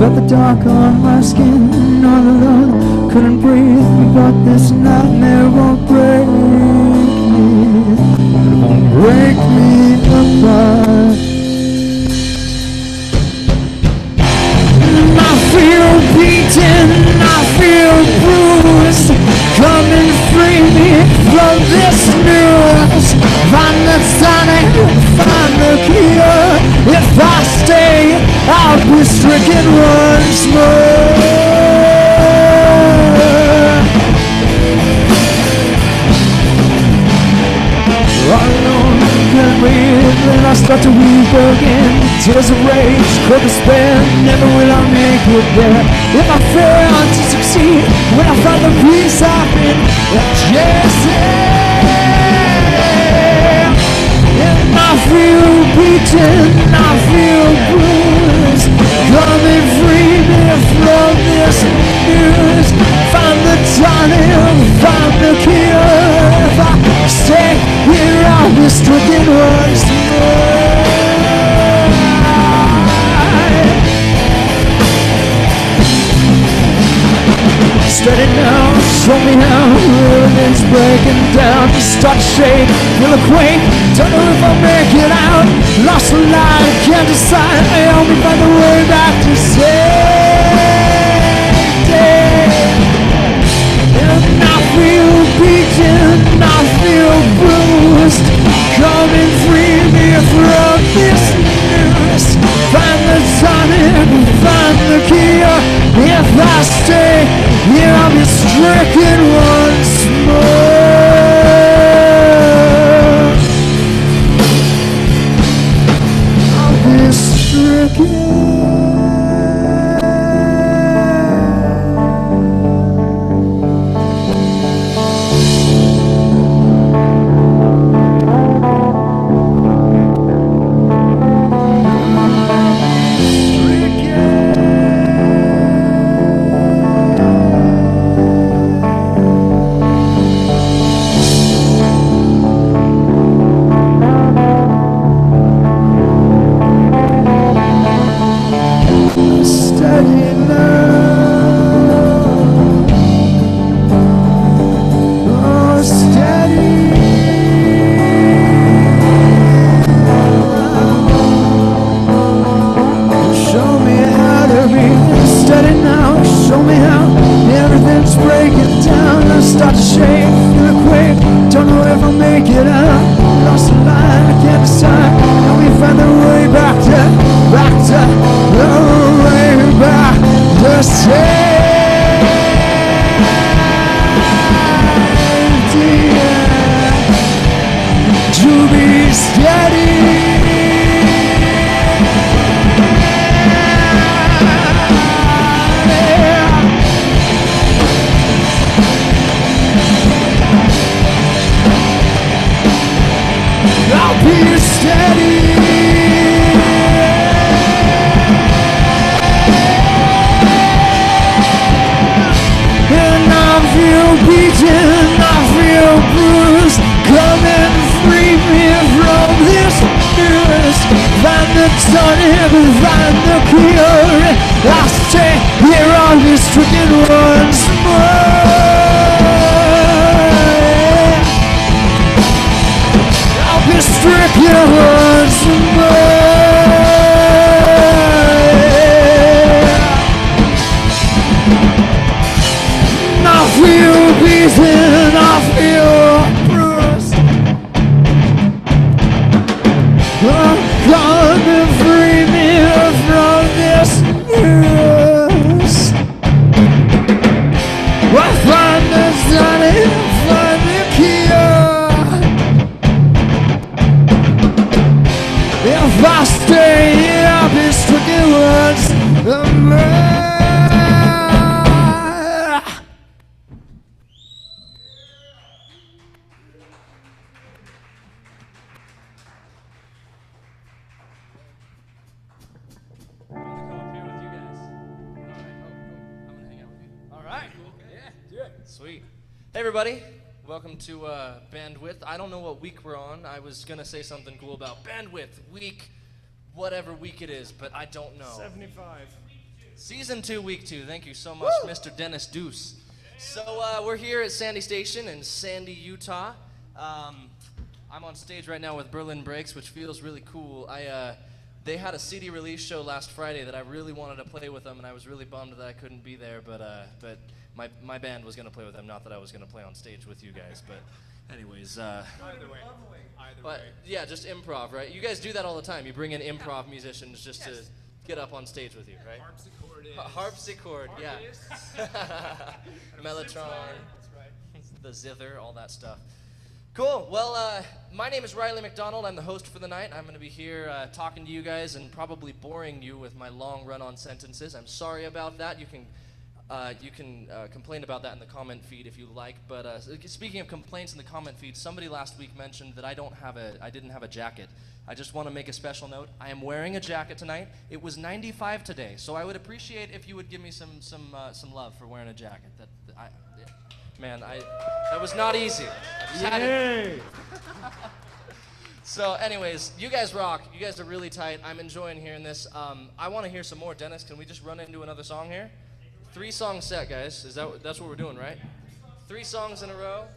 Felt the dark on my skin, all alone, couldn't breathe, but this nightmare won't break me. It won't break me apart. I feel beaten, I feel bruised. Come and free me from this news. Find the tonic, find the cure. If I stay, I'll be stricken once more. All alone, can't breathe, and I start to weep again. Tears of rage, cold despair, never will I make it there. If I fail to succeed, when I find the peace I've been chasing. And I feel beaten, I feel bruised. Come and free me from this news. Find the tonic, find the cure. If I stay here, I'll be stricken once more. Steady now, show me how. Everything's breaking down. Start to shake, feel a quake. Don't know if I'll make it out. Lost a light, can't decide. Help me find the way back to safety. And I feel beaten, I feel bruised. Come and free me from this news. Find the tonic, find the cure. If I stay here, I'll be stricken once more. I'll be stricken. Sweet. Hey everybody, welcome to BandWidth. I don't know what week we're on. I was gonna say something cool about BandWidth week, whatever week it is, but I don't know. 75. Season 2, Week 2. Thank you so much, Mr. Dennis DUCE. So we're here at Sandy Station in Sandy, Utah. I'm on stage right now with Berlin Breaks, which feels really cool. They had a CD release show last Friday that I really wanted to play with them, and I was really bummed that I couldn't be there, but my band was going to play with them, not that I was going to play on stage with you guys, but anyways. Either way. Yeah, just improv, right? You guys do that all the time. You bring in improv musicians just to get up on stage with you, right? Harpsichord, yeah. Mellotron, the zither, all that stuff. Cool. Well, my name is Rylee McDonald. I'm the host for the night. I'm going to be here talking to you guys and probably boring you with my long run-on sentences. I'm sorry about that. You can complain about that in the comment feed if you like. But speaking of complaints in the comment feed, somebody last week mentioned that I didn't have a jacket. I just want to make a special note. I am wearing a jacket tonight. It was 95 today, so I would appreciate if you would give me some love for wearing a jacket. That was not easy. I just had it. So anyways, you guys rock. You guys are really tight. I'm enjoying hearing this. I want to hear some more. Dennis, can we just run into another song here? 3-song set, guys. That's what we're doing, right? 3 songs in a row.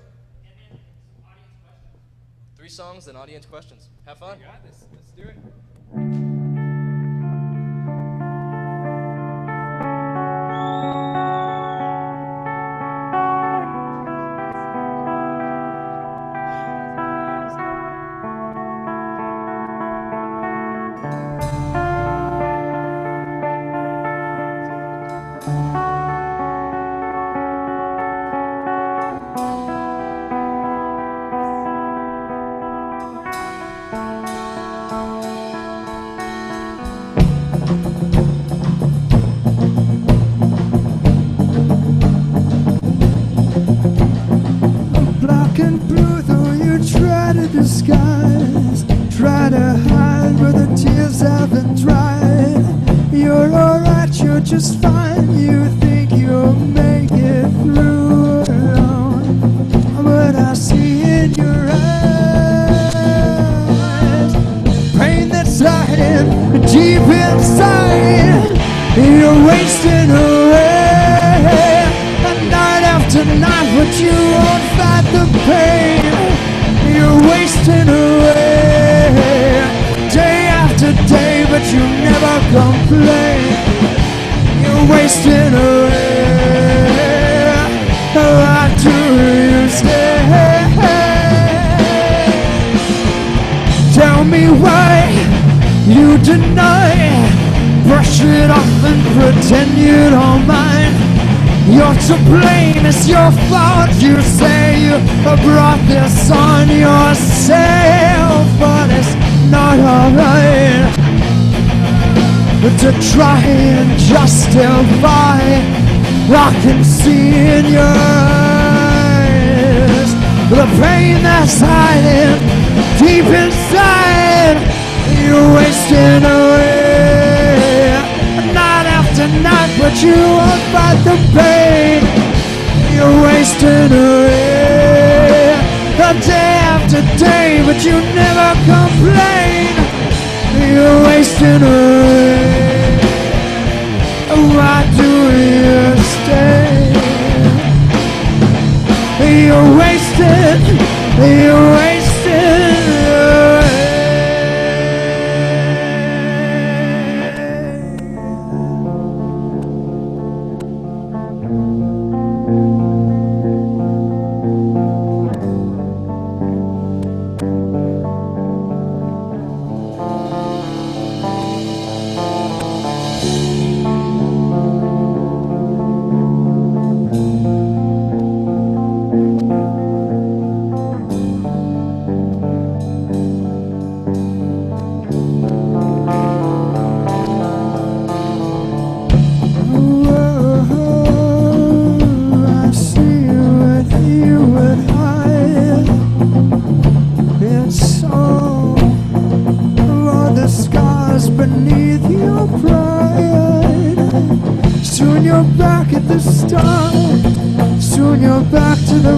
3 songs, then audience questions. Have fun. You got this. Let's do it. Try to hide where the tears have been dried. You're alright, you're just fine. You think you'll make it through alone, but I see in your eyes pain that's hiding deep inside. You're wasting away night after night, but you won't fight the pain. You're wasting away day after day, but you never complain. You're wasting away. Why do you stay? Tell me why you deny. Brush it off and pretend you don't mind. You're to blame, it's your fault. You say you brought this on yourself, but it's not alright to try and justify. I can see in your eyes the pain that's hiding deep inside. You're wasting away night after night, but you won't fight the pain. You're wasting away day after day, but you never complain. You're wasting away. Why do you stay? You're wasting away.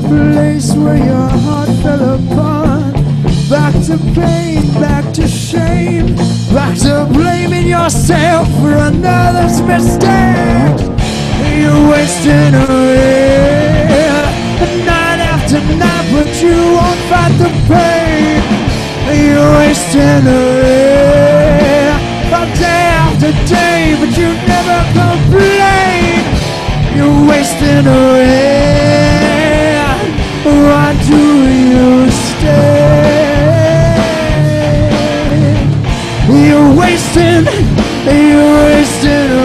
Place where your heart fell apart. Back to pain, back to shame, back to blaming yourself for another's mistake. You're wasting away night after night, but you won't fight the pain. You're wasting away day after day, but you never complain. You're wasting away. Why do you stay? You're wasting away.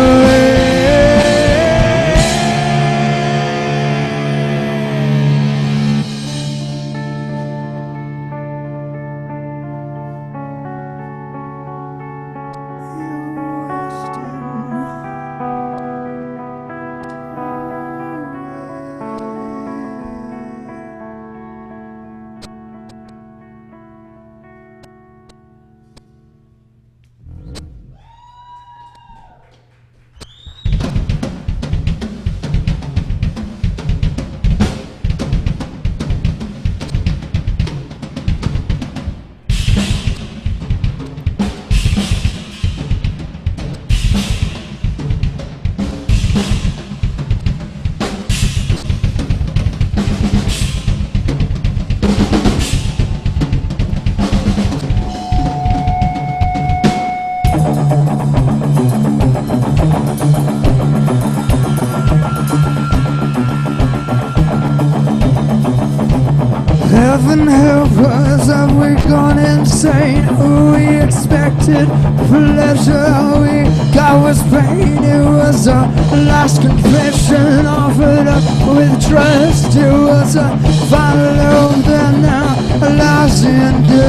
Heaven help us, have we gone insane? We expected pleasure, we got was pain. It was a last confession offered up with trust. It was a final oath and now lies in dust.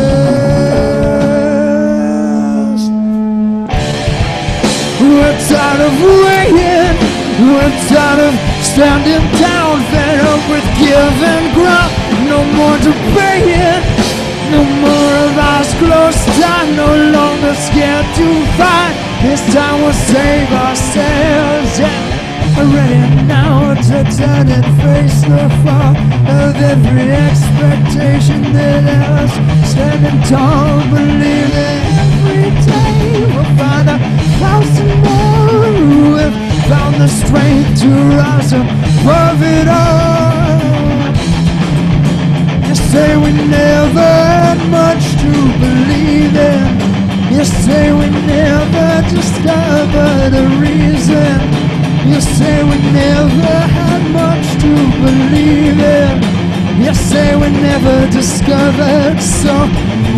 We're tired of waiting, we're tired of standing down, fed up with giving ground. No more debating, no more of eyes closed tight, no longer scared to fight. This time we'll save ourselves, yeah. Ready now to turn and face the fall of every expectation that has standing tall, believing every day we'll find 1,000 more who have found the strength to rise above it all. You say we never had much to believe in. You say we never discovered a reason. You say we never had much to believe in. You say we never discovered, so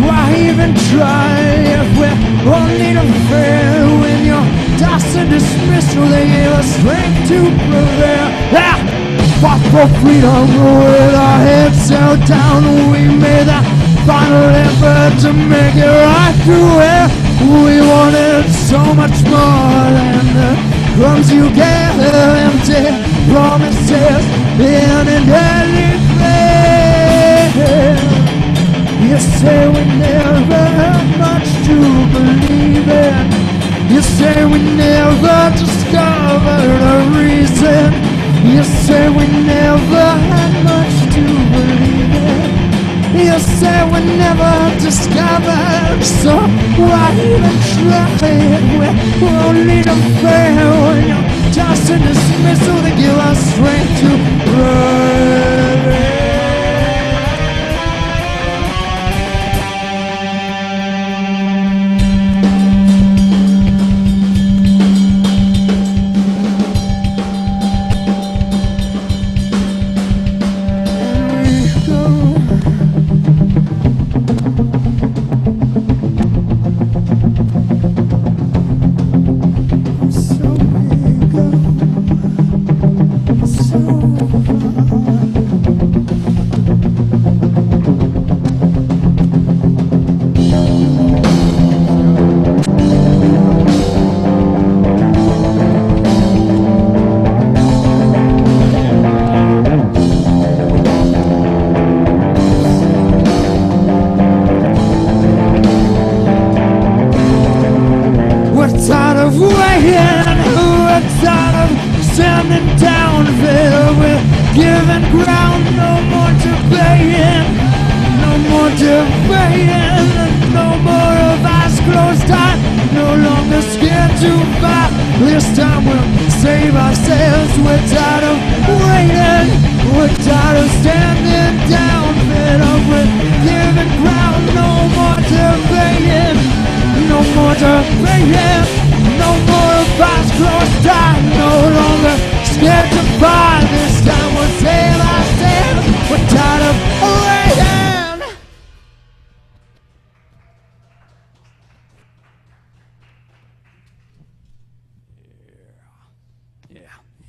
why even try if we're only to fail? When you're dust and dismissal, they gave us strength to prevail. Ah! Fought for freedom with our heads held down. We made that final effort to make it right through it. We wanted so much more than the crumbs you gave. Empty promises in an deadly flame. You say we never had much to believe in. You say we never discovered a reason. You say we never had much to believe in. You say we never discovered, so why even try? We're only to fail when you're just a dismissal to give us strength to run. No more of eyes closed tight, no longer the skin to fight. This time we'll save ourselves. We're tired of waiting. We're tired of standing down. Fed up with giving ground. No more debating. No more debating. No more advice closed down. No longer scared to fight. This time we'll save ourselves. We're tired of waiting.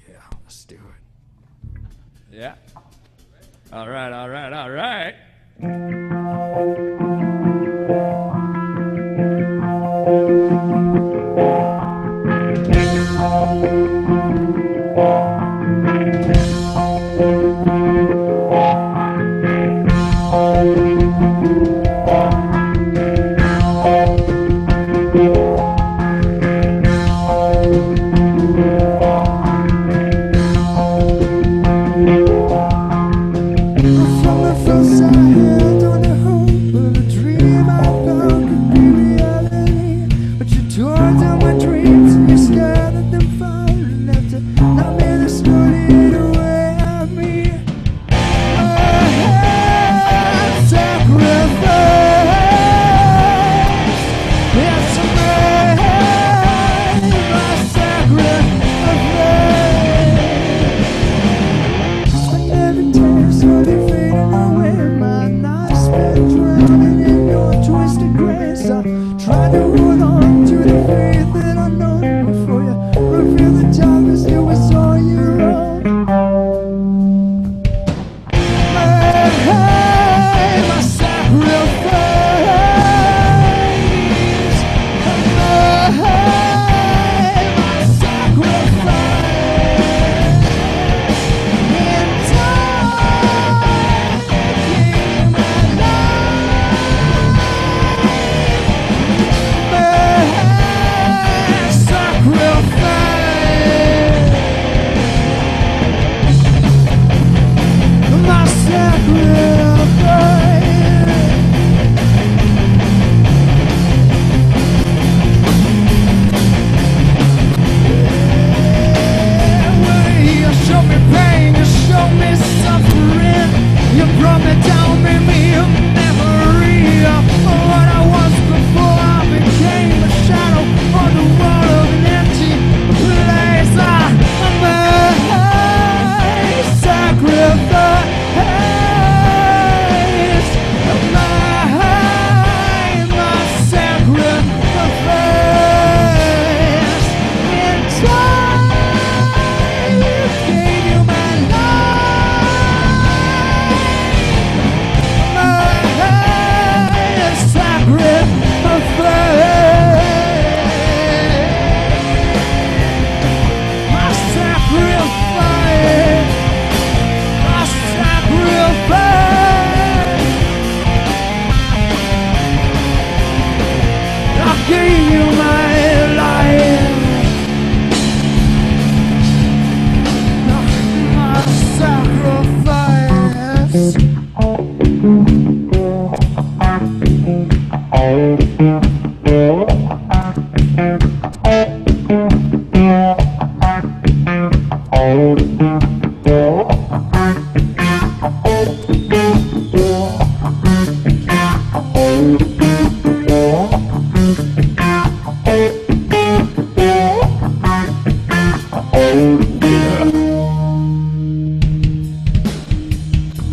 Yeah, let's do it. Yeah. All right.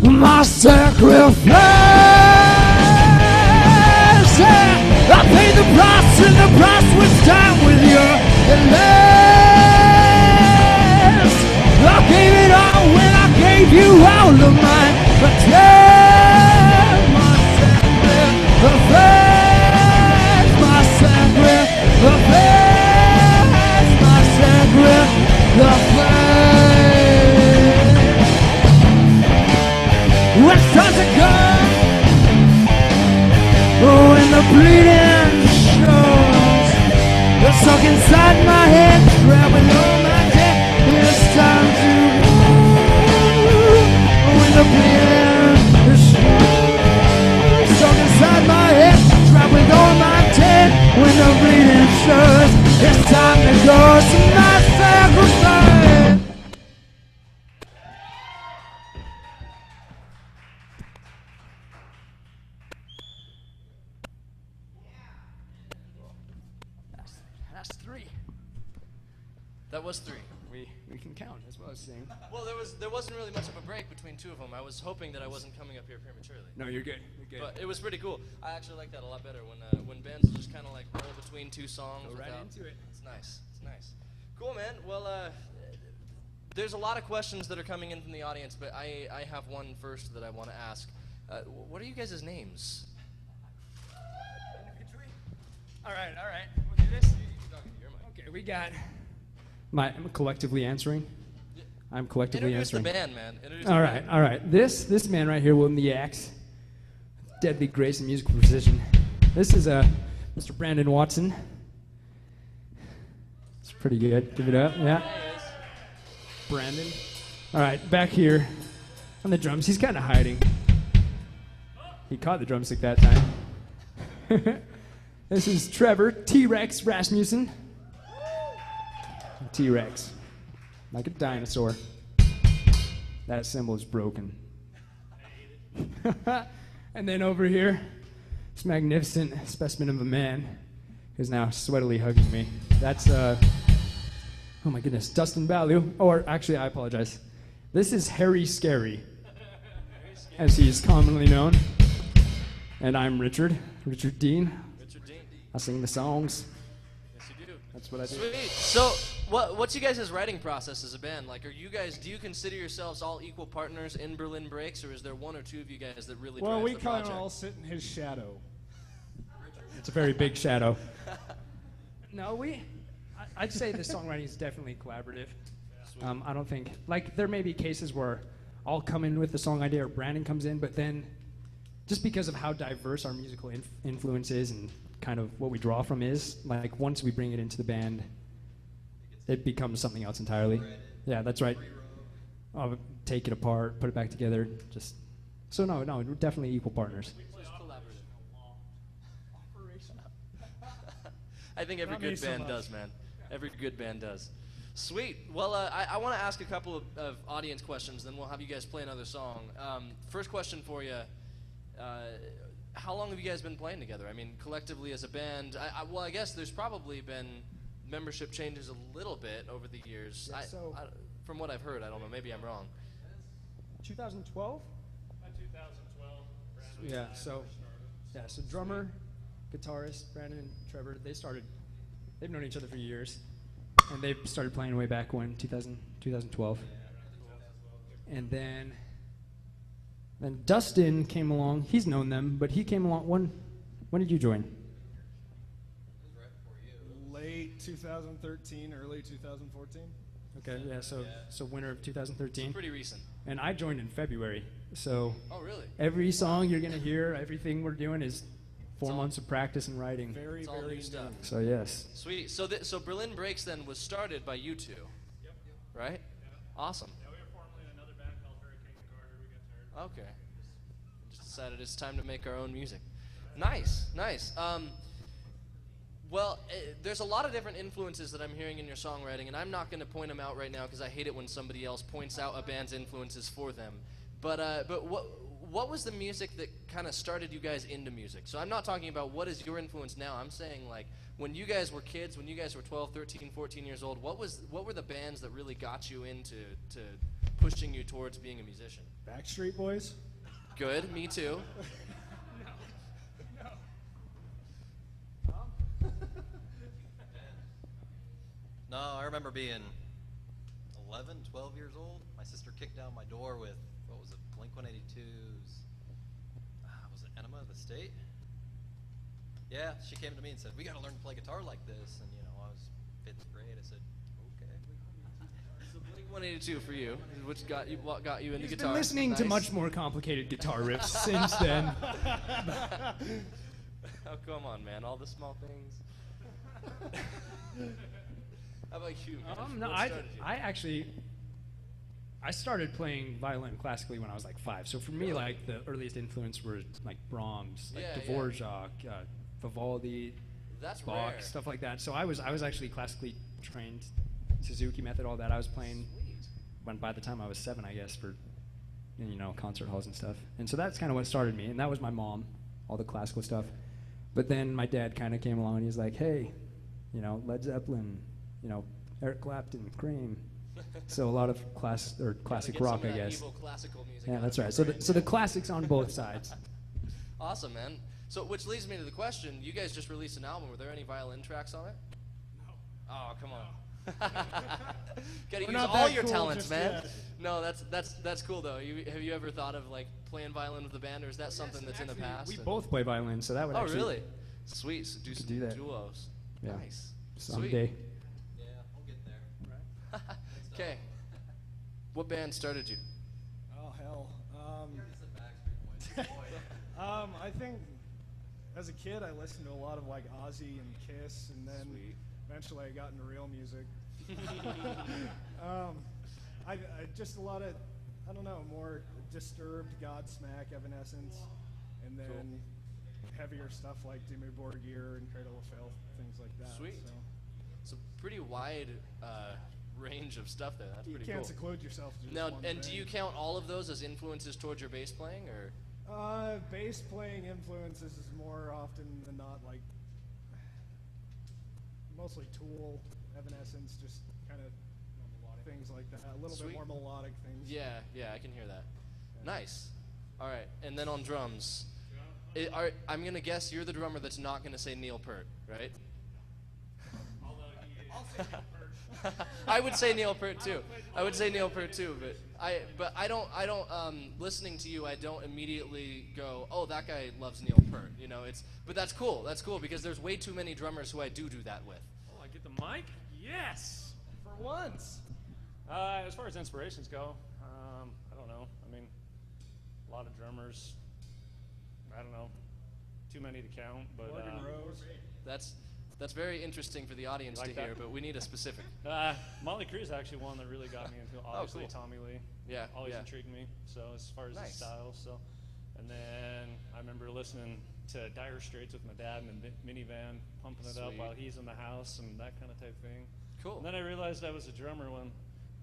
My sacrifice, I paid the price, and the price was time with you. Last, I gave it all when I gave you all of mine. But take my sacrifice, my sacrifice, my sacrifice. When it's time to come, when the bleeding shows, it's stuck inside my head, traveling on my head. It's time to go. When the bleeding shows, stuck inside my head, traveling on my head. When the bleeding shows. It's time to go to my sacrifice. That's three. That was three. We can count as well as sing. Well, there wasn't really much of a break between two of them. I was hoping that I wasn't coming up here prematurely. No, you're good. You're good. But it was pretty cool. I actually like that a lot better when bands just kind of like roll between two songs. Go right into it. It's nice. It's nice. Cool, man. Well, there's a lot of questions that are coming in from the audience, but I have one first that I want to ask. What are you guys' names? All right. We'll do this. Okay, we got. I'm collectively answering. I'm collectively Introduce answering. the band, man. Introduce All the right, band. all right. This man right here won the axe. Deadly grace and musical precision. This is Mr. Brandon Watson. It's pretty good. Give it up. Yeah. Brandon. All right, back here on the drums. He's kind of hiding. He caught the drumstick that time. This is Trevor T-Rex Rasmussen. T-Rex, like a dinosaur. That symbol is broken. And then over here, this magnificent specimen of a man who's now sweatily hugging me. That's, oh my goodness, Dustin Ballew. Or actually, I apologize. This is Harry Scary, as he is commonly known. And I'm Richard Dean. Richard Dean. I sing the songs. Yes, you do. That's what I do. Sweet. So, what's you guys' writing process as a band? Like, do you consider yourselves all equal partners in Berlin Breaks, or is there one or two of you guys that really Well, drives we the kind project? of all sit in his shadow. It's a very big shadow. No, I'd say the songwriting is definitely collaborative. I don't think, like, there may be cases where I'll come in with the song idea or Brandon comes in, but then just because of how diverse our musical influence is and kind of what we draw from is, like, once we bring it into the band, it becomes something else entirely. Yeah, that's right. I'll take it apart, put it back together, just... So no, we're definitely equal partners. I think every good band does, man. Every good band does. Sweet. Well, I want to ask a couple of audience questions, then we'll have you guys play another song. First question for you. How long have you guys been playing together? I mean, collectively as a band. Well, I guess there's probably been membership changes a little bit over the years. Yeah, so from what I've heard, I don't know. Maybe I'm wrong. 2012? 2012. Yeah, so drummer, guitarist, Brandon and Trevor, they've known each other for years. And they started playing way back when, 2012. And then Dustin came along. He's known them, but he came along. When did you join? Late 2013, early 2014. Okay, yeah, so winter of 2013. Pretty recent. And I joined in February. So Oh, really? every song you're going to hear, everything we're doing is 4 months of practice and writing. Very, It's all very new stuff. So yes. Sweet. So Berlin Breaks then was started by you two, right? Awesome. Yeah, we were formerly in another band called Hurricane Carter. We got tired. Okay. Just decided it's time to make our own music. Nice. Well, there's a lot of different influences that I'm hearing in your songwriting, and I'm not going to point them out right now because I hate it when somebody else points out a band's influences for them. But what was the music that kind of started you guys into music? So I'm not talking about what is your influence now. I'm saying, like, when you guys were kids, when you guys were 12, 13, 14 years old, what were the bands that really got you into pushing you towards being a musician? Backstreet Boys. Good, me too. No, I remember being 11, 12 years old. My sister kicked down my door with, what was it, Blink-182's, was it Enema of the State? Yeah, she came to me and said, we got to learn to play guitar like this. And, I was 5th grade. I said, okay. So Blink-182 for you, what got you into He's guitar? been listening to Nice. much more complicated guitar riffs since then. Oh, come on, man. All the small things. How about you, man? No, What started you? I started playing violin classically when I was like 5. So for me, like, the earliest influence were like Brahms, like Yeah, Dvorak, Vivaldi, That's Bach, rare. stuff like that. So I was actually classically trained, Suzuki method, all that. I was playing when by the time I was 7, I guess, for concert halls and stuff. And so that's kind of what started me. And that was my mom, all the classical stuff. But then my dad kind of came along and he's like, hey, Led Zeppelin, Eric Clapton, Cream. So a lot of classic rock, I guess. Evil classical music Yeah, out that's of right. your So brain. the classics on both sides. Awesome, man. So, which leads me to the question: you guys just released an album. Were there any violin tracks on it? No. Oh, come on. Gotta use all your talents, man. Yet. No, that's cool though. Have you ever thought of like playing violin with the band, or is that something that's in the past? We both play violin, so that would Oh, actually... really? Sweet. So could some do that. duos. Yeah. Nice. Someday. Yeah, we'll get there. Okay. What band started you? Oh hell. It's a Backstreet Boys. I think as a kid I listened to a lot of like Ozzy and Kiss, and then eventually I got into real music. I just a lot of more Disturbed, Godsmack, Evanescence, and then heavier stuff like Dimmu Borgir and Cradle of Filth, things like that. Sweet. So It's a pretty wide range of stuff there. That's you pretty can't cool. seclude yourself to just Now, one and thing. do you count all of those as influences towards your bass playing, or? Bass playing influences is more often than not like mostly Tool, Evanescence, just kind of things like that. A little Sweet. bit more melodic things. Yeah, I can hear that. Nice. All right, and then on drums, I'm gonna guess you're the drummer that's not gonna say Neil Peart, right? I would say Neil Peart too. But I don't. Listening to you, I don't immediately go, oh, that guy loves Neil Peart. But that's cool. That's cool because there's way too many drummers who I do that with. Oh, I get the mic? Yes! For once. As far as inspirations go, I don't know. I mean, a lot of drummers. I don't know. Too many to count, but Morgan Rose. That's very interesting for the audience Like to hear, that? but we need a specific. Motley Crue is actually one that really got me into. Obviously, cool. Tommy Lee. Yeah, Always yeah. intrigued me. So as far as Nice. his style, and then I remember listening to Dire Straits with my dad in the minivan, pumping it up Sweet. while he's in the house and that kind of type thing. Cool. And then I realized I was a drummer when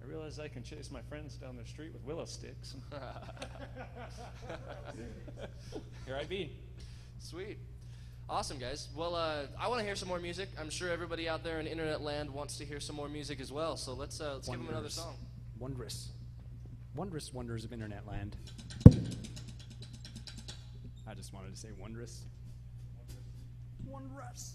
I realized I can chase my friends down the street with willow sticks. Here I be. Sweet. Awesome, guys. Well, I want to hear some more music. I'm sure everybody out there in internet land wants to hear some more music as well. So let's give them another Wonders. song. Wondrous wonders of internet land. I just wanted to say wondrous. Wondrous.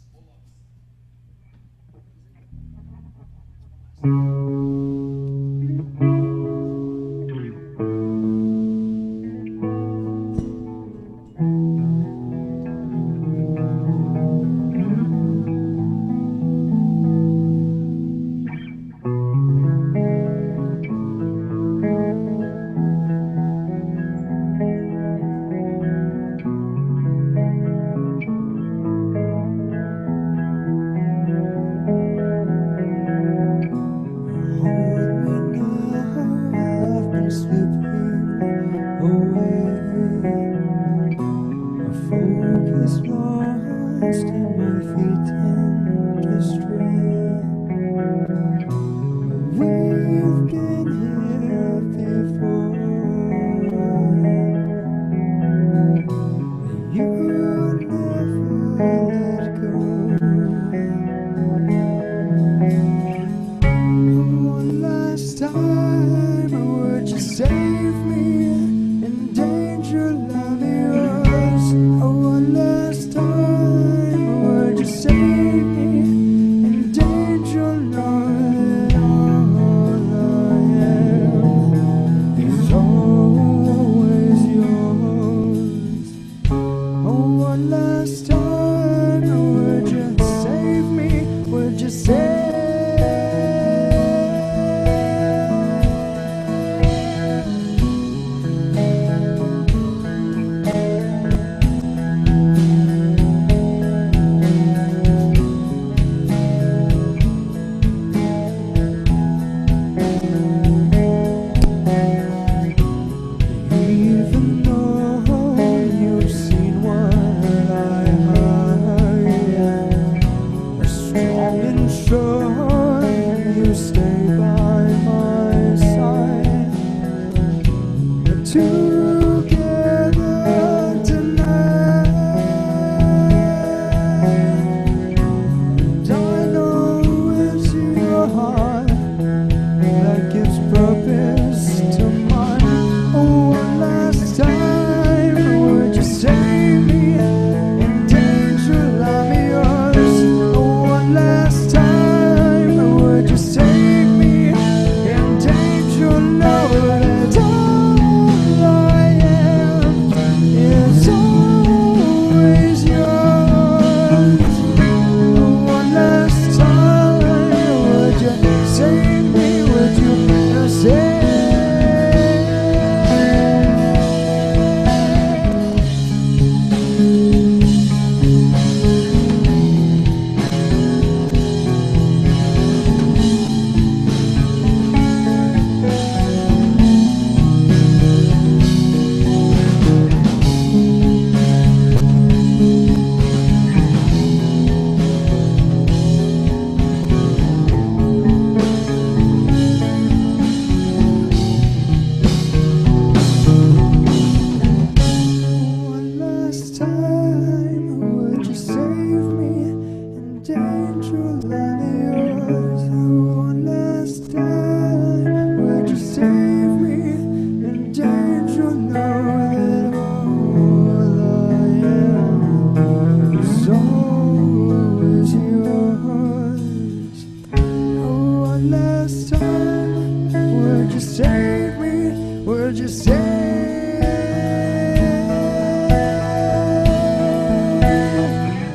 One last time, would you save me? Would you save?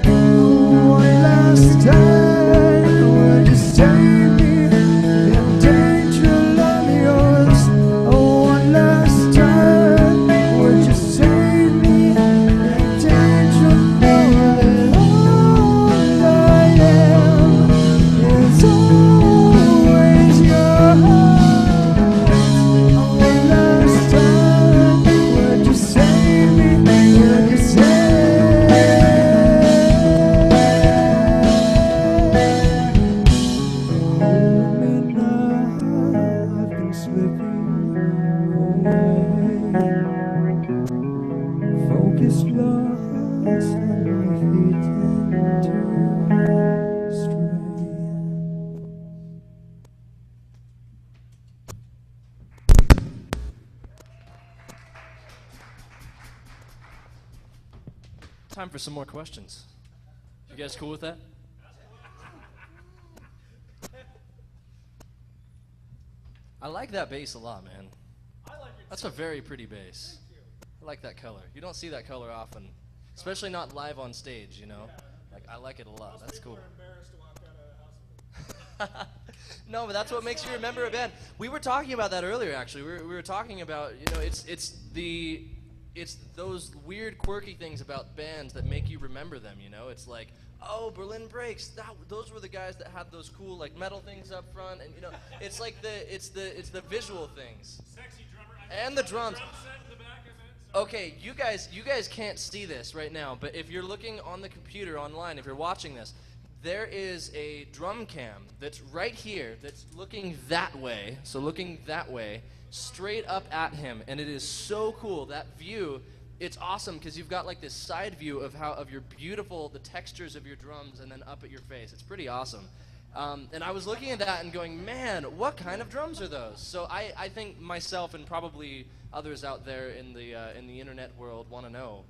One last time, would you save me? In danger, love yours. Oh, one last time, would you save me? In danger, know that all I am is always yours. One last time, would you save me? Would you save me? I've been slipping away. Focus lost and my feet tend to stray. Time for some more questions. You guys cool with that? I like that bass a lot, man. That's a very pretty bass. I like that color. You don't see that color often, especially not live on stage, you know? Like, I like it a lot. That's cool. No, but that's what makes you remember a band. We were talking about that earlier, actually. We were talking about, you know, it's those weird, quirky things about bands that make you remember them, you know? It's like, oh, Berlin Breaks, those were the guys that had those cool, like, metal things up front, and, you know, it's like it's the visual things. Sexy drummer. And the drums. Drum set in the back of it. Okay, you guys can't see this right now, but if you're looking on the computer online, if you're watching this, there is a drum cam that's right here that's looking that way, so looking that way, straight up at him, and it is so cool. That view, it's awesome because you've got like this side view of your beautiful, the textures of your drums, and then up at your face. It's pretty awesome. And I was looking at that and going, man, what kind of drums are those? So I think myself and probably others out there in the internet world want to know.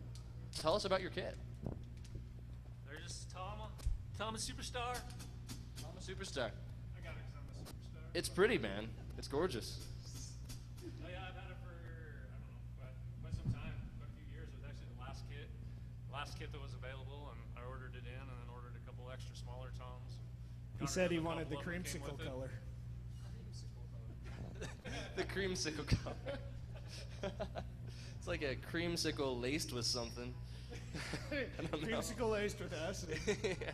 Tell us about your kit. They're just Tom a superstar. I'm a superstar. I got it 'cause I'm a superstar. It's pretty, man. It's gorgeous. Oh yeah, I've had it for, I don't know, quite some time, quite a few years. It was actually the last kit that was available, and I ordered it in and then ordered a couple extra smaller toms. He said he wanted the creamsicle color. The creamsicle color. It's like a creamsicle laced with something. I don't know. Creamsicle laced with acid. Yeah.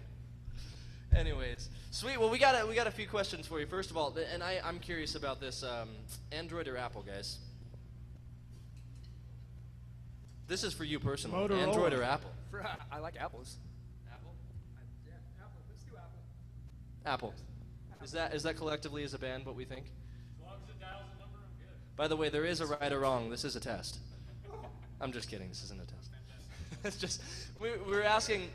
Anyways, sweet. Well, we got a few questions for you. First of all, and I'm curious about this. Android or Apple, guys? This is for you personally. Motorola. Android or Apple? I like apples. Apple. Yeah, apple. Let's do apple. Apple. Is that collectively as a band what we think? As long as it dials the number, I'm good. By the way, there is a right or wrong. This is a test. I'm just kidding. This isn't a test. It's just we're asking.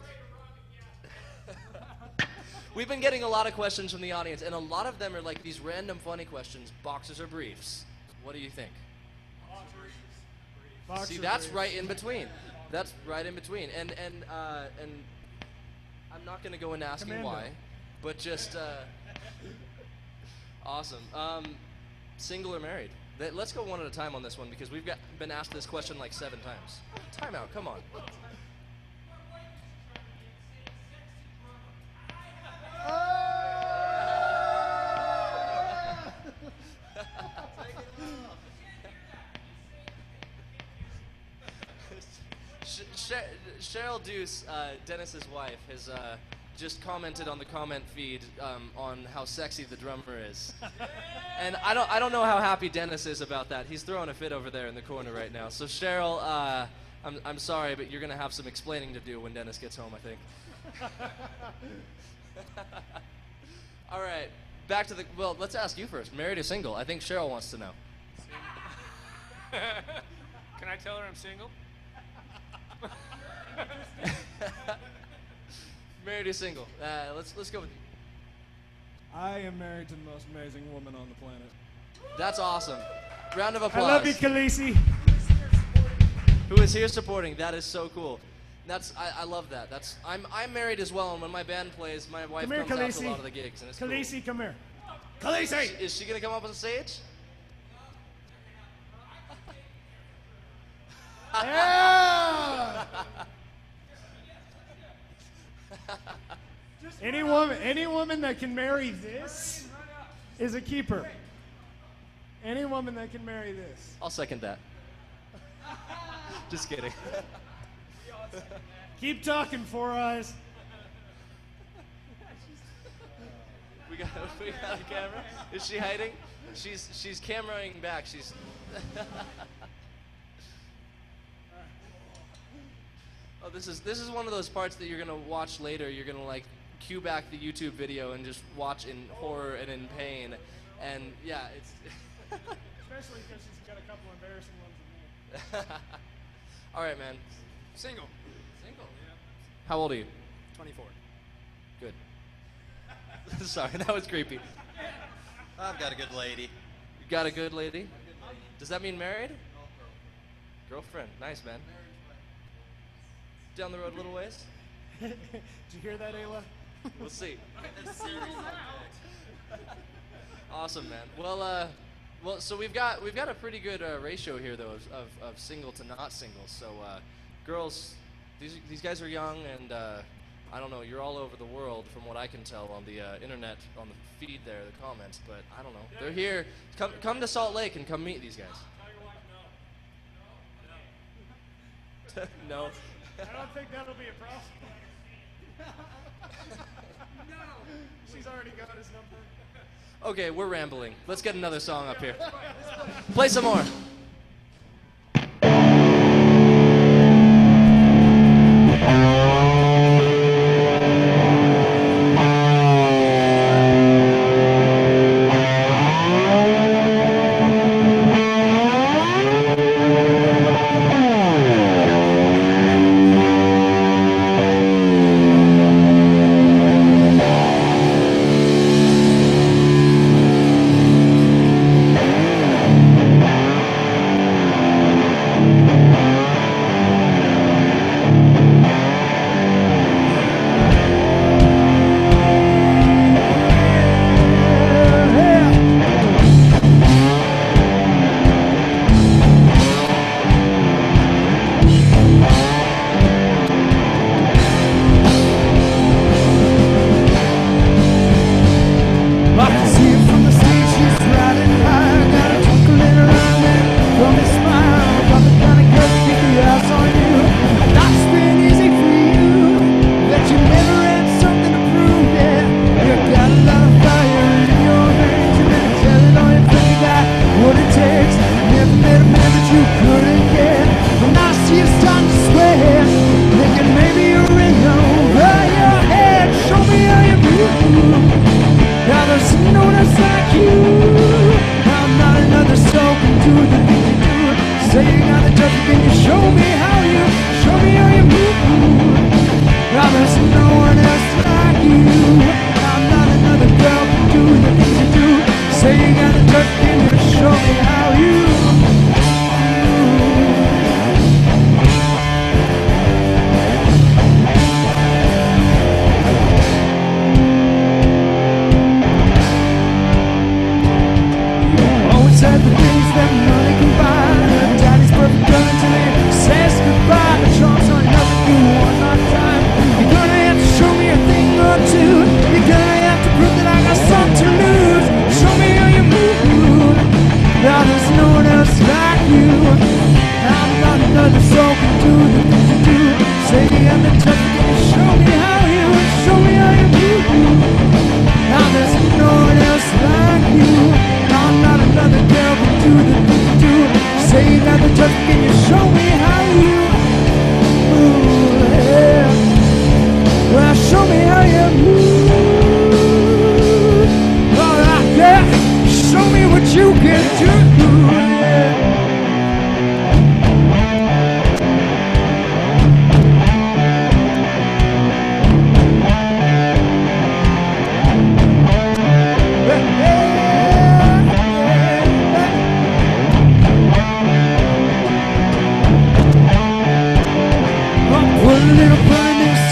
We've been getting a lot of questions from the audience, and a lot of them are like these random funny questions. Boxers or briefs? What do you think? Boxer See, that's briefs. right in between. That's right in between. And I'm not gonna go into asking Commando. why, but just awesome. Single or married? Let's go one at a time on this one because we've been asked this question like 7 times. Time out. Come on. Cheryl Deuce, Dennis's wife, has just commented on the comment feed on how sexy the drummer is, and I don't know how happy Dennis is about that. He's throwing a fit over there in the corner right now. So Cheryl, I'm sorry, but you're gonna have some explaining to do when Dennis gets home, I think. All right, back to well, let's ask you first. Married or single? I think Cheryl wants to know. Can I tell her I'm single? Married or single? Let's go with you. I am married to the most amazing woman on the planet. That's awesome. Round of I applause. love you, Khaleesi. Who is here supporting? That is so cool. I love that. I'm married as well, and when my band plays, my wife Come here, comes out to a Khaleesi. lot of the gigs, and it's cool. Khaleesi, come here. Khaleesi! Is she gonna come up on stage? Yeah! Any woman that can marry this is a keeper. Any woman that can marry this. I'll second that. Just kidding. Keep talking, Four Eyes. We got a camera. Is she hiding? She's cameraing back. She's. Oh, this is one of those parts that you're gonna watch later. You're gonna like cue back the YouTube video and just watch in horror and in pain, and yeah, it's. Especially because she's got a couple embarrassing ones in there. All right, man. Single. Single. Yeah. How old are you? 24. Good. Sorry, that was creepy. I've got a good lady. You got a good lady? Does that mean married? Girlfriend. Nice, man. Down the road a little ways? Did you hear that, Ayla? We'll see. Awesome, man. Well, so we've got a pretty good ratio here, though, of single to not single. So, girls, these guys are young, and I don't know. You're all over the world, from what I can tell on the internet, on the feed there, the comments. But I don't know. They're here. Come to Salt Lake and come meet these guys. No. I don't think that'll be a problem. No. She's already got his number. Okay, we're rambling. Let's get another song up here. Play some more.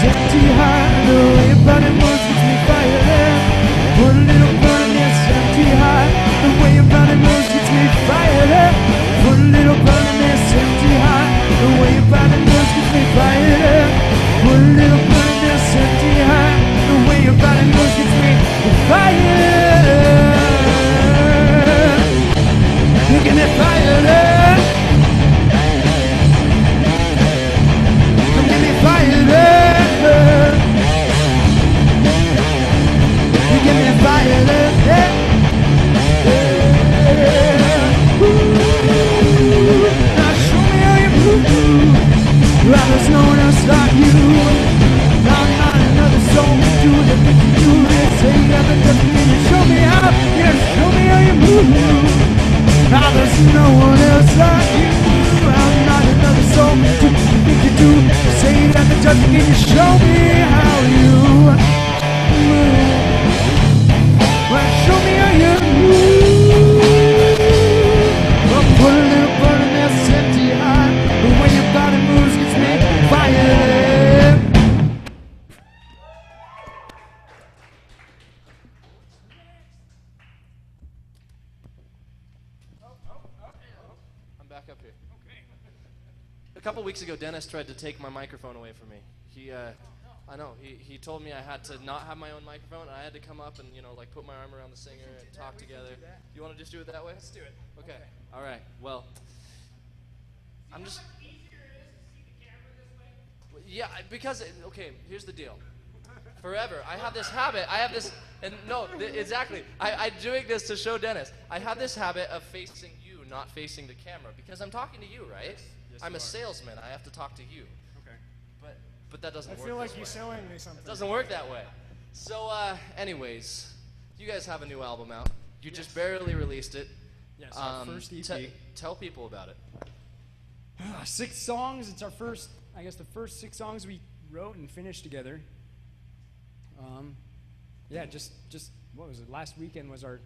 Empty heart, the way about it moves me fire. Put a little burn in this empty back up here. Okay. A couple weeks ago, Dennis tried to take my microphone away from me. I know, he told me I had to not have my own microphone, and I had to come up and, like put my arm around the singer and talk together. You want to just do it that way? Let's do it. Okay. All right. Well, I'm just... Yeah, because, okay, here's the deal. Forever, I have this habit, exactly. I'm doing this to show Dennis. I have this habit of facing you, not facing the camera, because I'm talking to you, right? Yes, I'm a salesman, I have to talk to you. Okay. But that doesn't work. I feel like you're selling me something. It doesn't work that way. So, anyways, you guys have a new album out. You just barely released it. Yes, our first EP. Tell people about it. 6 songs, it's our first, I guess the first 6 songs we wrote and finished together. Yeah, just what was it? Last weekend was our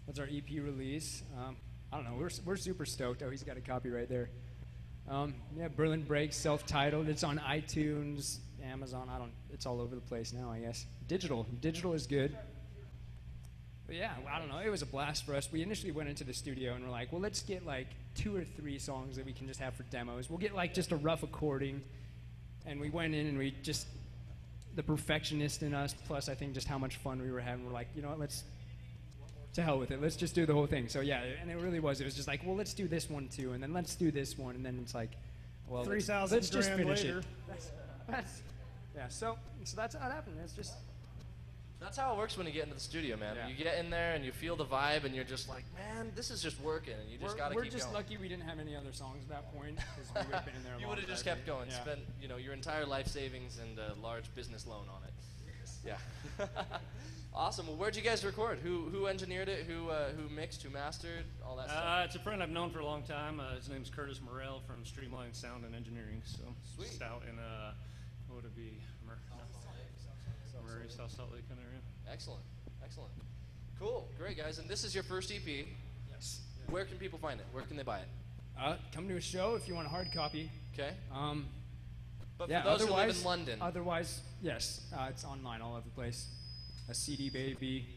EP release. I don't know. We're super stoked. Oh, he's got a copy right there. Yeah, Berlin Breaks, self-titled. It's on iTunes, Amazon. It's all over the place now, I guess. Digital is good. But yeah, I don't know. It was a blast for us. We initially went into the studio and we're like, well, let's get like 2 or 3 songs that we can just have for demos. We'll get like just a rough recording. And we went in and we just, the perfectionist in us, plus I think just how much fun we were having, we're like, you know what, to hell with it. Let's just do the whole thing. So yeah, and it really was. It was just like, well, let's do this one too, and then let's do this one, and then it's like, well, let's just finish later. it. Yeah. So that's how it happened. It's just. That's how it works when you get into the studio, man. Yeah. You get in there and you feel the vibe, and you're just like, man, this is just working, and you just gotta keep going. We're just lucky we didn't have any other songs at that point, because we would have been in there. You would have just kept going. Yeah. Spent your entire life savings and a large business loan on it. Yeah. Awesome. Well, where'd you guys record? Who engineered it? Who mixed? Who mastered? All that stuff. It's a friend I've known for a long time. His name's Curtis Morrell from Streamline Sound and Engineering. So sweet. Just out in what would it be? Murray, South Salt Lake kind of area. Excellent. Cool. Great, guys. And this is your first EP. Yes. Where can people find it? Where can they buy it? Come to a show if you want a hard copy. Okay. But yeah, for those who live in London. Otherwise, yes, it's online all over the place. A CD Baby,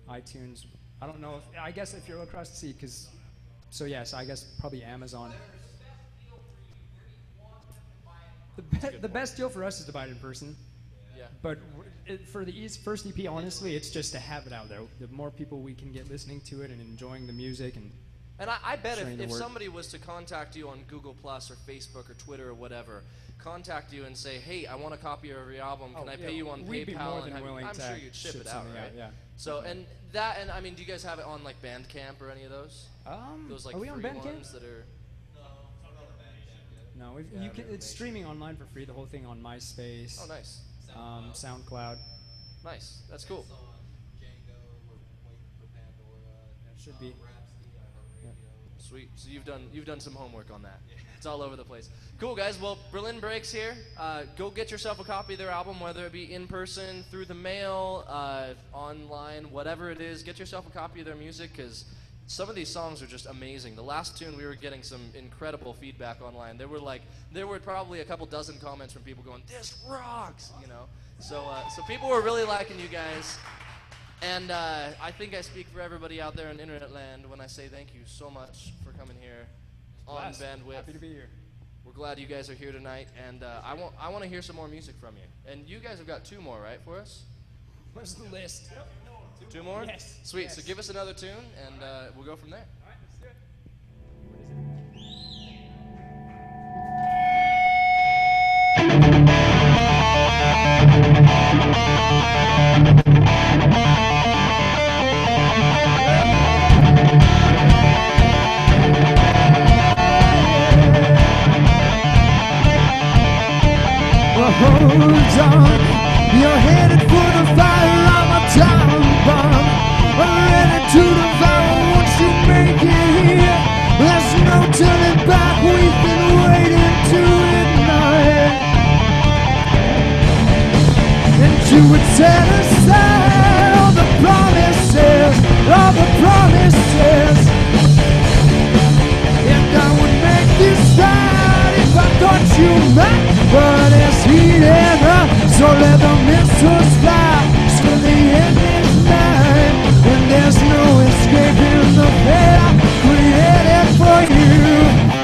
iTunes. I don't know. I guess if you're across the sea, because. So yes, I guess probably Amazon. The best deal for us is to buy it in person. Yeah. But for the first EP, honestly, it's just to have it out there. The more people we can get listening to it and enjoying the music and. And I bet if somebody was to contact you on Google Plus or Facebook or Twitter or whatever, contact you and say, hey, I want a copy of your album. Can I pay you on we'd PayPal? Be more than willing I'm to sure you'd ship it out, right? Yeah. So and I mean, do you guys have it on like Bandcamp or any of those? Those like are we on free Bandcamp? ones that are. No, it's streaming online for free. The whole thing on MySpace. Oh, nice. SoundCloud. Nice. That's cool. Should be. Sweet. So you've done some homework on that. It's all over the place. Cool, guys. Well, Berlin Breaks here. Go get yourself a copy of their album, whether it be in person, through the mail, online, whatever it is. Get yourself a copy of their music, because some of these songs are just amazing. The last tune, we were getting some incredible feedback online. There were probably a couple dozen comments from people going, "This rocks," you know. So people were really liking you guys. And I think I speak for everybody out there in internet land when I say thank you so much for coming here on BandWidth. Happy to be here. We're glad you guys are here tonight, and I want to hear some more music from you. And you guys have got 2 more, right, for us? Where's the list? 2 more? Yes. Sweet. Yes. So give us another tune, and we'll go from there. All right, let's do it. Hold on, you're headed for the fire. I'm a time bomb, ready to devour once you make it here. There's no turning back, we've been waiting to ignite. And you would set aside all the promises, and I would make this right if I thought you might. But it's heating up, so let the missiles fly. So the end is nigh, and there's no escaping the fate I created for you.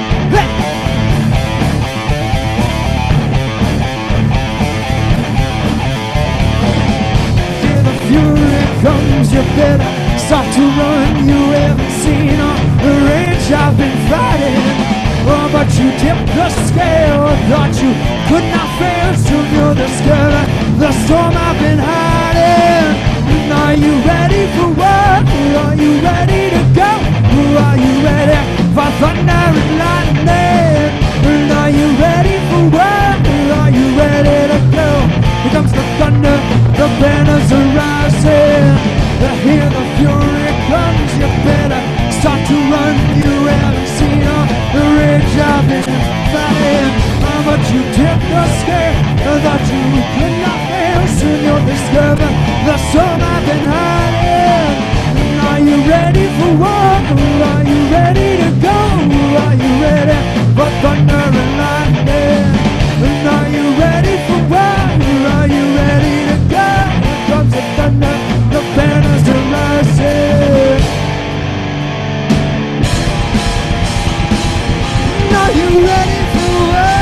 better start to run. You haven't seen all the rage I've been fighting. But you did the scare that you could not fail. Soon you'll discover the storm I've been hiding. Are you ready for war? Are you ready to go? Are you ready for thunder and lightning? Are you ready for war? Are you ready to go? Here comes the thunder, the banners are rising. Are you ready for war?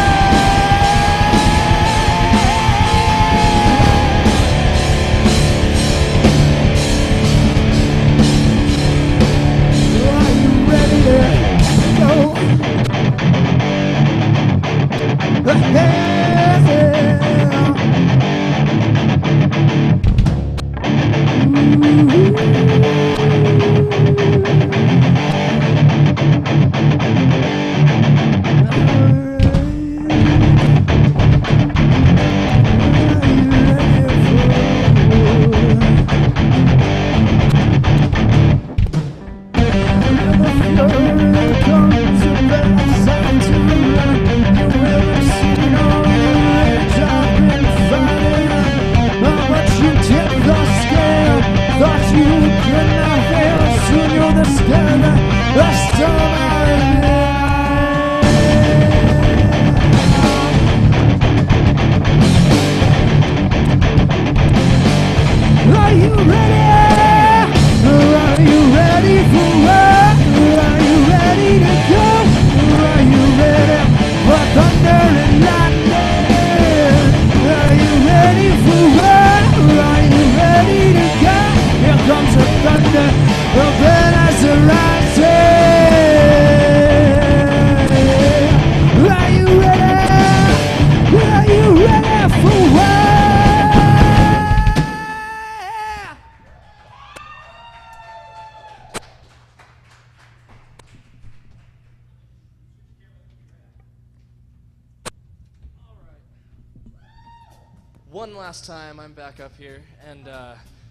One last time, I'm back up here, and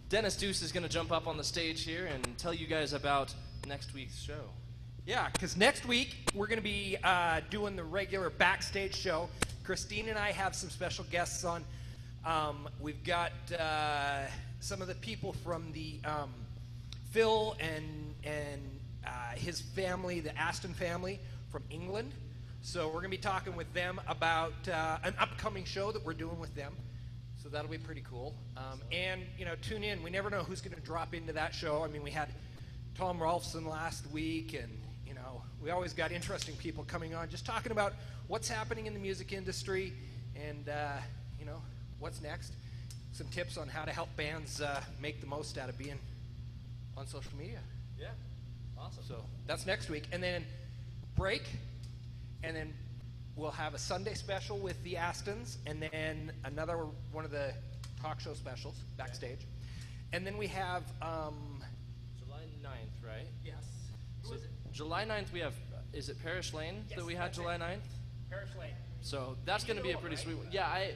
Dennis Deuce is going to jump up on the stage here and tell you guys about next week's show. Yeah, because next week we're going to be doing the regular backstage show. Christine and I have some special guests on. We've got some of the people from the Phil and his family, the Aston family from England. So we're going to be talking with them about an upcoming show that we're doing with them. So that'll be pretty cool. And, you know, tune in. We never know who's going to drop into that show. I mean, we had Tom Rolfson last week, and, you know, we always got interesting people coming on just talking about what's happening in the music industry and, you know, what's next. Some tips on how to help bands make the most out of being on social media. Yeah, awesome. So that's next week. And then break, and then we'll have a Sunday special with the Astons, and then another one of the talk show specials backstage. And then we have July 9th, right? yes. So July 9th we have, is it Parish Lane that we had July 9th? Parish Lane. So that's going to be a pretty sweet one. Yeah,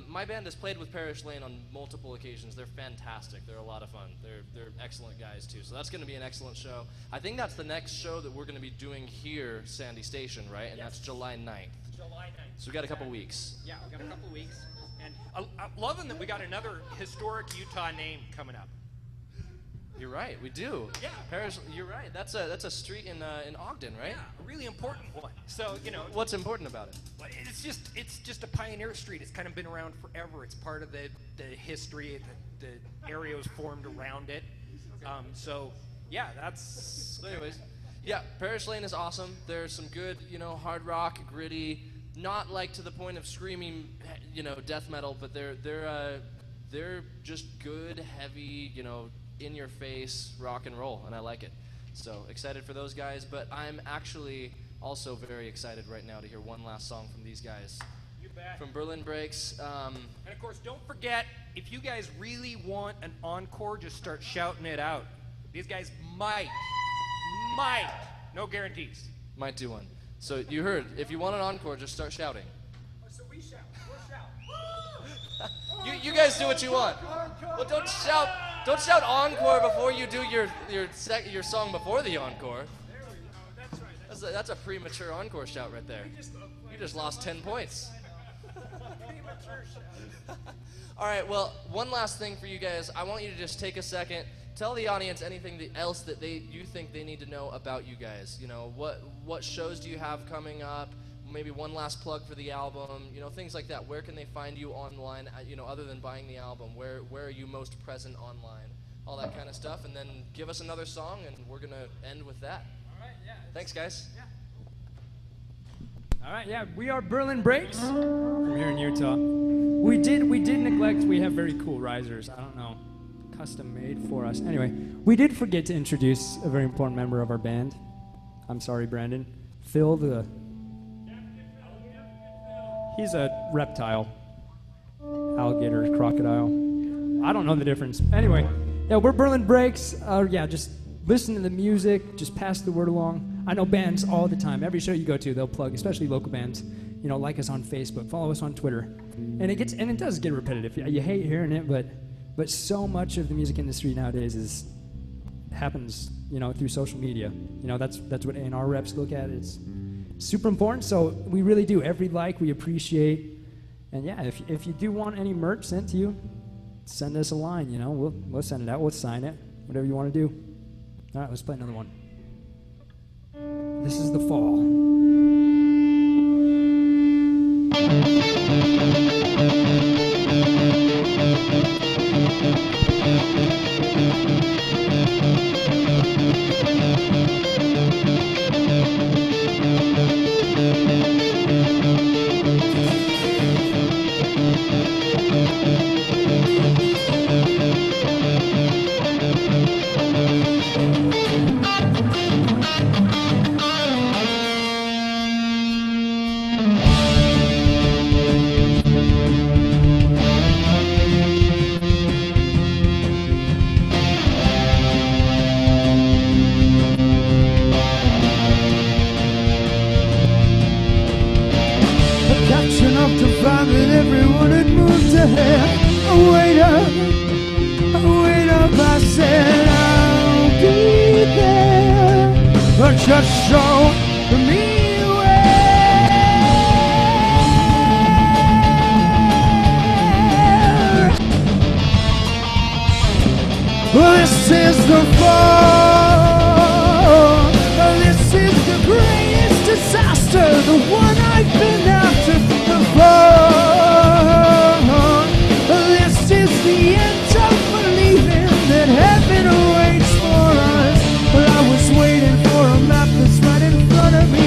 my band has played with Parish Lane on multiple occasions. They're fantastic. They're a lot of fun. They're excellent guys too. So that's going to be an excellent show. I think that's the next show that we're going to be doing here, Sandy Station, right? And that's July 9th. July 9th. So we got a couple weeks. Yeah, we got a couple weeks. And I'm loving that we got another historic Utah name coming up. You're right, we do. Yeah. Parish, you're right. That's a street in Ogden, right? Yeah, a really important one. So, you know, What's important about it? it's just a pioneer street. It's kind of been around forever. It's part of the history. The area was formed around it. So, yeah, that's. So anyways, yeah, Parish Lane is awesome. There's some good, hard rock, gritty, not like to the point of screaming, death metal, but they're just good, heavy, in your face rock and roll, and I like it. So excited for those guys, but I'm actually also very excited right now to hear one last song from these guys. You bet. From Berlin Breaks. And of course, don't forget, if you guys really want an encore, just start shouting it out. These guys might, no guarantees. Might do one. So you heard, if you want an encore, just start shouting. So we shout, we'll shout. You guys do what you want. Well, don't shout. Don't shout encore before you do your song before the encore. That's a premature encore shout right there. You just lost 10 points. All right, well, one last thing for you guys. I want you to just take a second, tell the audience anything else that you think they need to know about you guys. You know, what shows do you have coming up? Maybe one last plug for the album, you know, things like that. Where can they find you online, you know, other than buying the album? Where are you most present online? All that kind of stuff. And then give us another song, and we're going to end with that. All right, yeah. Thanks, guys. Yeah. All right, yeah, we are Berlin Breaks from here in Utah. We did neglect, we have very cool risers. I don't know, custom made for us. Anyway, we did forget to introduce a very important member of our band. I'm sorry, Brandon. Phil, he's a reptile. Alligator, crocodile. I don't know the difference. Anyway, yeah, we're Berlin Breaks. Yeah, just listen to the music, just pass the word along. I know bands all the time. Every show you go to, they'll plug, especially local bands. You know, like us on Facebook, follow us on Twitter. And it does get repetitive. You hate hearing it, but so much of the music industry nowadays happens, you know, through social media. You know, that's what A&R reps look at. It's super important. So we really do. Every like we appreciate. And yeah, if you do want any merch sent to you, send us a line. You know, we'll send it out. We'll sign it. Whatever you want to do. All right, let's play another one. This is The Fall. Just show me where. This is the fall. This is the greatest disaster, the one I've been after. The fall. This is the end of believing that heaven awaits for us. But I was waiting for a map that's right in front of me.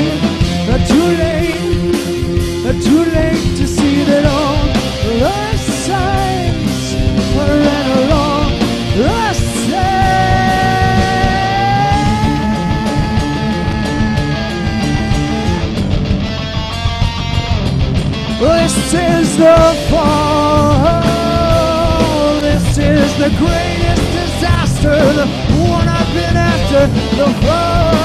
Too late to see that all the signs ran along the sand. This is the fall. This is the greatest disaster, the one I've been after. The fall.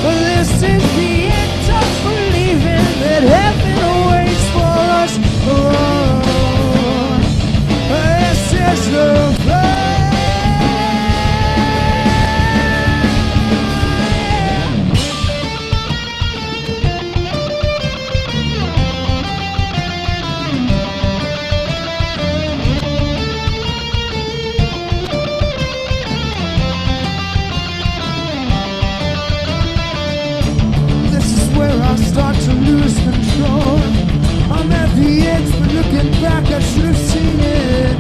This is the end of believing that heaven awaits for us. This is the fall. I start to lose control. I'm at the edge, but looking back, I should have seen it.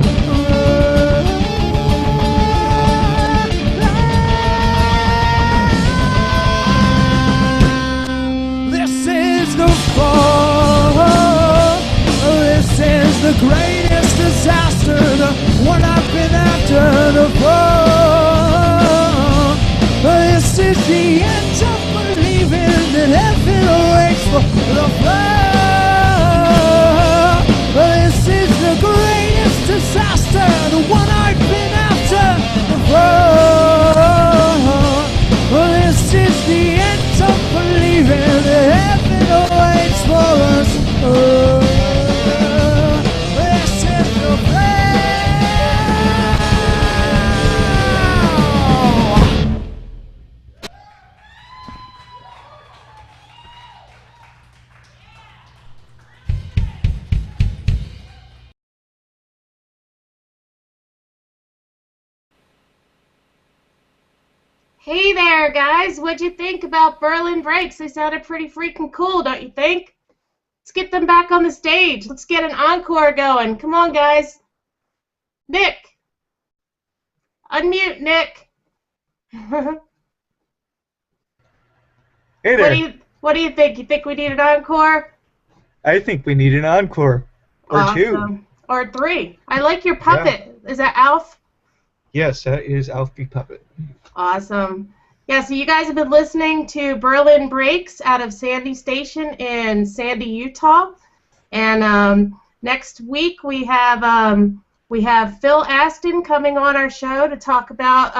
This is the fall. This is the greatest disaster, the one I've been after. The fall. This is the end of believing that heaven awaits for the fall. This is the greatest disaster, the one I've been after. The fall. This is the end of believing that heaven awaits for us. This is the fall. Hey there, guys. What'd you think about Berlin Breaks? They sounded pretty freaking cool, don't you think? Let's get them back on the stage. Let's get an encore going. Come on, guys. Nick. Unmute, Nick. Hey there. What do you think? You think we need an encore? I think we need an encore. Or two. Or three. I like your puppet. Yeah. Is that Alf? Yes, that is Alfie Puppet. Awesome. Yeah, so you guys have been listening to Berlin Breaks out of Sandy Station in Sandy, Utah. And next week we have Phil Aston coming on our show to talk about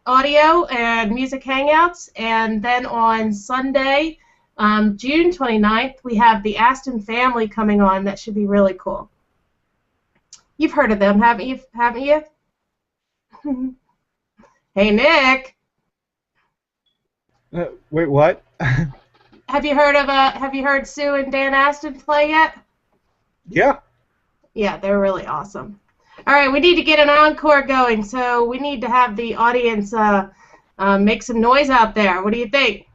audio and music hangouts. And then on Sunday, June 29th, we have the Aston family coming on. That should be really cool. You've heard of them, haven't you? Hey, Nick. Wait, what? Have you heard Sue and Dan Aston play yet? Yeah. Yeah, they're really awesome. All right, we need to get an encore going, so we need to have the audience make some noise out there. What do you think?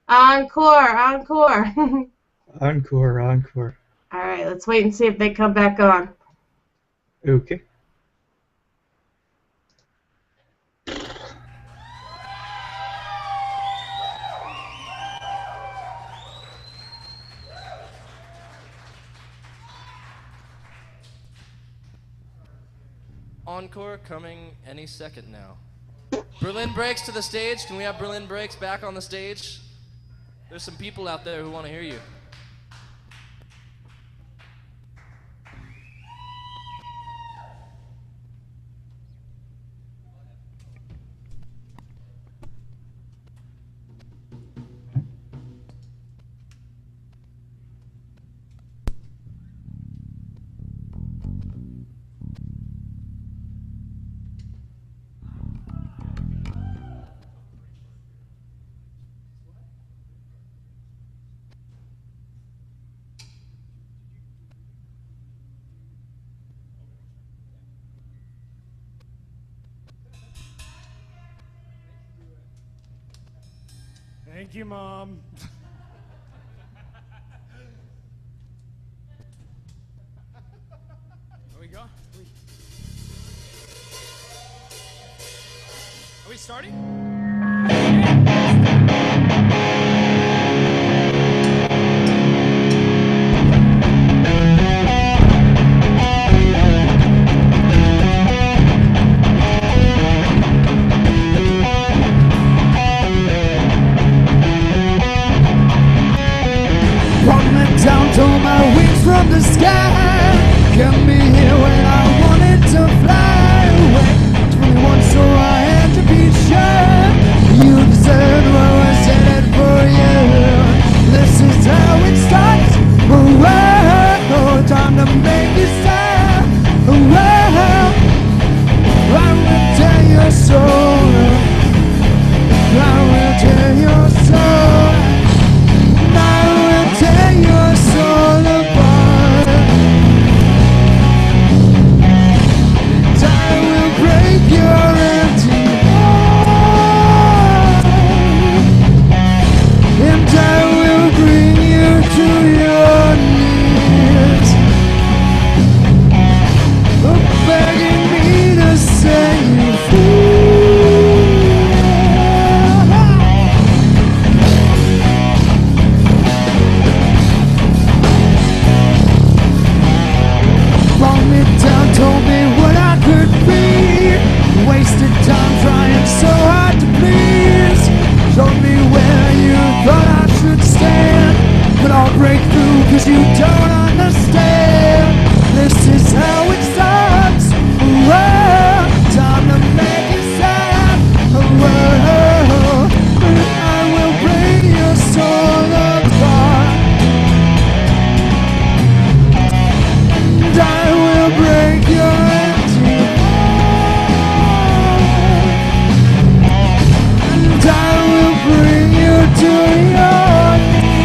Encore, encore. Encore, encore. All right, let's wait and see if they come back on. Okay. Encore coming any second now. Berlin Breaks to the stage. Can we have Berlin Breaks back on the stage? There's some people out there who want to hear you. Thank you, Mom. Here we go. Are we starting? Down to my wings from the sky, kept me here when I wanted to fly away. 21, so I had to be sure you deserved what was in it for you. This is how it starts. Oh, time to make it stop. I will tell your soul. I will tell your soul. Tear your soul apart, and I will break your empty heart, and I will bring you to your knees, begging me to set you free. Told me what I could be. Wasted time trying so hard to please. Showed me where you thought I should stand. But I'll break through cause you don't understand. This is how it starts. Time to make it stop. I will bring your soul apart. And I will break your empty heart, and I will bring you to your knees.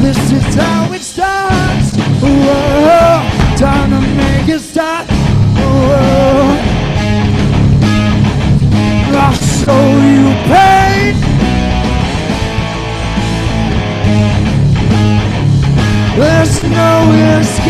this is how it starts. Whoa, time to make it stop. Whoa, I'll show you pain. There's no escape.